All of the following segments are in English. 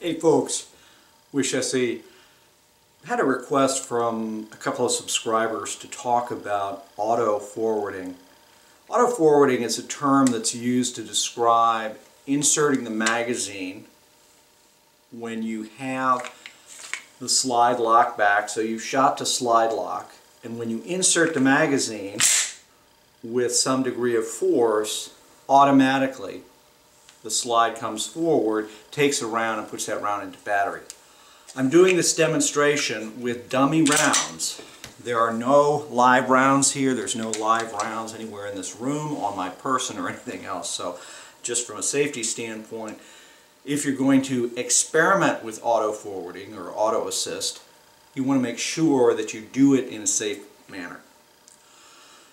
Hey folks, Wish SE. I had a request from a couple of subscribers to talk about auto forwarding. Auto forwarding is a term that's used to describe inserting the magazine when you have the slide lock back. So you shot to slide lock, and when you insert the magazine with some degree of force, automatically the slide comes forward, takes a round, and puts that round into battery. I'm doing this demonstration with dummy rounds. There are no live rounds here. There's no live rounds anywhere in this room, on my person, or anything else. So just from a safety standpoint, if you're going to experiment with auto forwarding or auto assist, you want to make sure that you do it in a safe manner.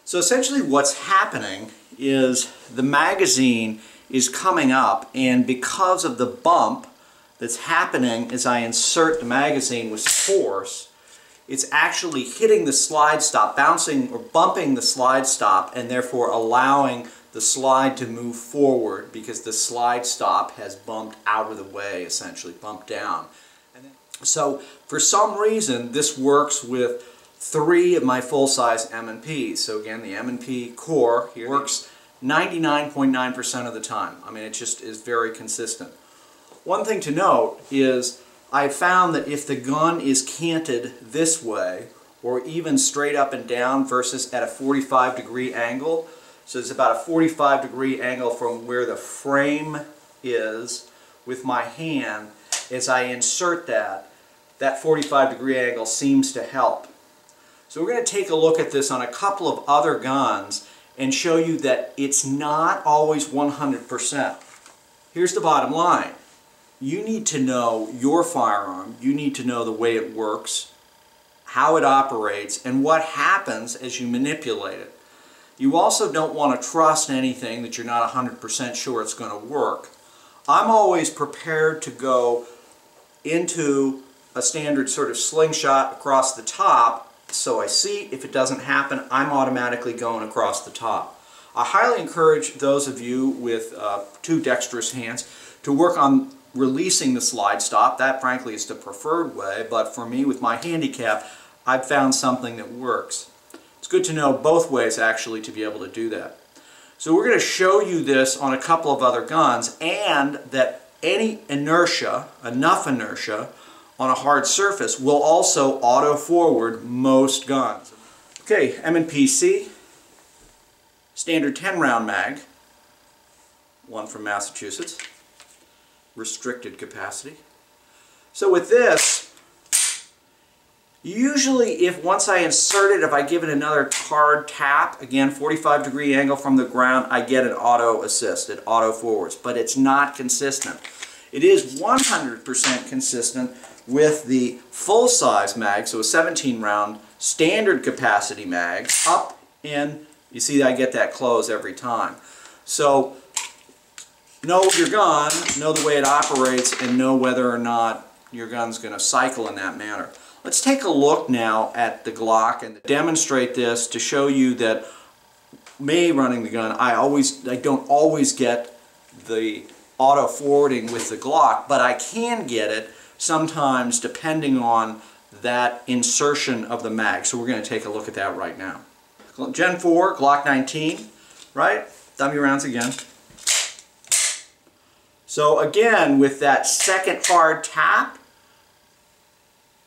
So essentially what's happening is the magazine is coming up, and because of the bump that's happening as I insert the magazine with force, it's actually hitting the slide stop, bouncing or bumping the slide stop, and therefore allowing the slide to move forward because the slide stop has bumped out of the way, essentially bumped down. So for some reason this works with 3 of my full-size M&Ps. So again, the M&P core here works 99.9% of the time. I mean, it just is very consistent. One thing to note is I found that if the gun is canted this way, or even straight up and down versus at a 45-degree angle, so it's about a 45-degree angle from where the frame is with my hand, as I insert that 45-degree angle seems to help. So we're going to take a look at this on a couple of other guns and show you that it's not always 100%. Here's the bottom line. You need to know your firearm, you need to know the way it works, how it operates, and what happens as you manipulate it. You also don't want to trust anything that you're not 100% sure it's going to work. I'm always prepared to go into a standard sort of slingshot across the top, so I see if it doesn't happen, I'm automatically going across the top. I highly encourage those of you with 2 dexterous hands to work on releasing the slide stop. That frankly is the preferred way, but for me with my handicap, I've found something that works. It's good to know both ways actually to be able to do that. So we're going to show you this on a couple of other guns, and that any inertia, enough inertia, on a hard surface will also auto forward most guns. Okay, M&PC, standard 10-round mag, one from Massachusetts, restricted capacity. So with this, usually if once I insert it, if I give it another hard tap, again 45-degree angle from the ground, I get an auto assist, it auto forwards, but it's not consistent. It is 100% consistent with the full-size mag, so a 17-round standard capacity mag, up in, you see I get that close every time. So know your gun, know the way it operates, and know whether or not your gun's going to cycle in that manner. Let's take a look now at the Glock and demonstrate this to show you that me running the gun, I don't always get the auto forwarding with the Glock, but I can get it sometimes depending on that insertion of the mag. So we're going to take a look at that right now. Gen 4, Glock 19, right? Dummy rounds again. So again, with that second hard tap,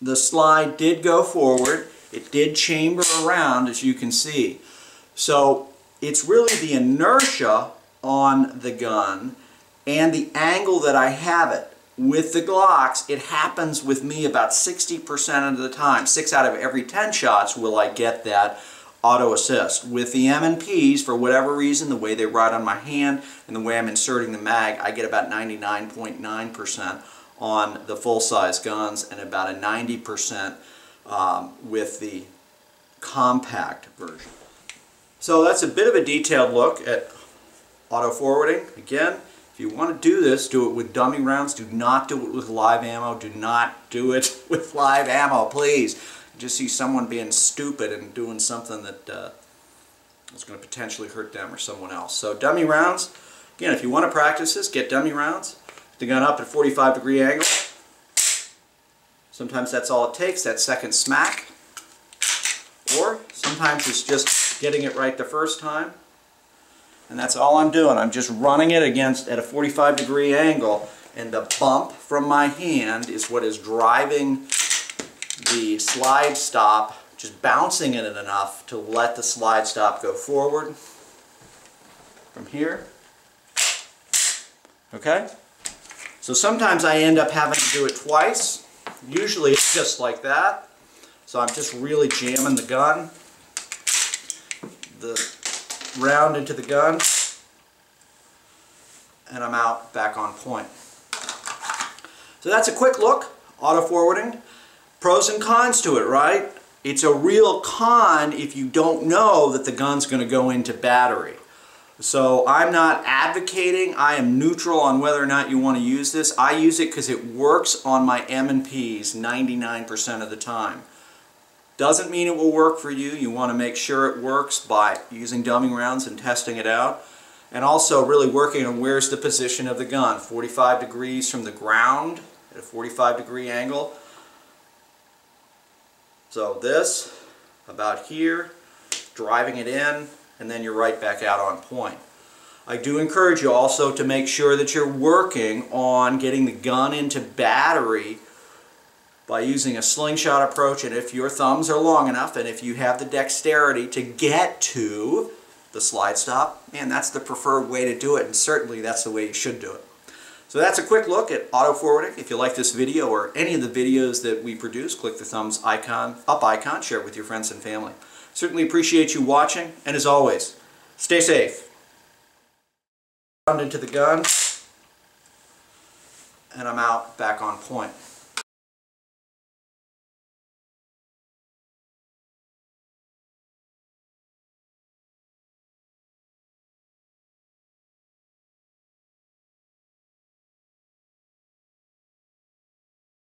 the slide did go forward. It did chamber around, as you can see. So it's really the inertia on the gun and the angle that I have it. With the Glocks, it happens with me about 60% of the time. 6 out of every 10 shots will I get that auto assist. With the M&Ps, for whatever reason, the way they ride on my hand and the way I'm inserting the mag, I get about 99.9% on the full-size guns and about a 90% with the compact version. So that's a bit of a detailed look at auto forwarding. Again, if you want to do this, do it with dummy rounds. Do not do it with live ammo. Do not do it with live ammo, please. You just see someone being stupid and doing something that is going to potentially hurt them or someone else. So dummy rounds, again, if you want to practice this, get dummy rounds. The gun up at 45-degree angle. Sometimes that's all it takes, that second smack. Or sometimes it's just getting it right the first time. And that's all I'm doing. I'm just running it at a 45-degree angle, and the bump from my hand is what is driving the slide stop, just bouncing in it enough to let the slide stop go forward from here. Okay? So sometimes I end up having to do it twice. Usually it's just like that. So I'm just really jamming the gun, the round into the gun, and I'm out back on point. So that's a quick look, auto forwarding. Pros and cons to it, right? It's a real con if you don't know that the gun's going to go into battery. So I'm not advocating, I am neutral on whether or not you want to use this. I use it because it works on my M&Ps 99% of the time. Doesn't mean it will work for you. You want to make sure it works by using dumbing rounds and testing it out. And also really working on where's the position of the gun. 45 degrees from the ground at a 45-degree angle. So this, about here, driving it in, and then you're right back out on point. I do encourage you also to make sure that you're working on getting the gun into battery by using a slingshot approach, and if your thumbs are long enough and if you have the dexterity to get to the slide stop, man, that's the preferred way to do it, and certainly that's the way you should do it. So that's a quick look at auto forwarding. If you like this video or any of the videos that we produce, click the thumbs up icon, share it with your friends and family. Certainly appreciate you watching, and as always, stay safe. Into the gun, and I'm out back on point.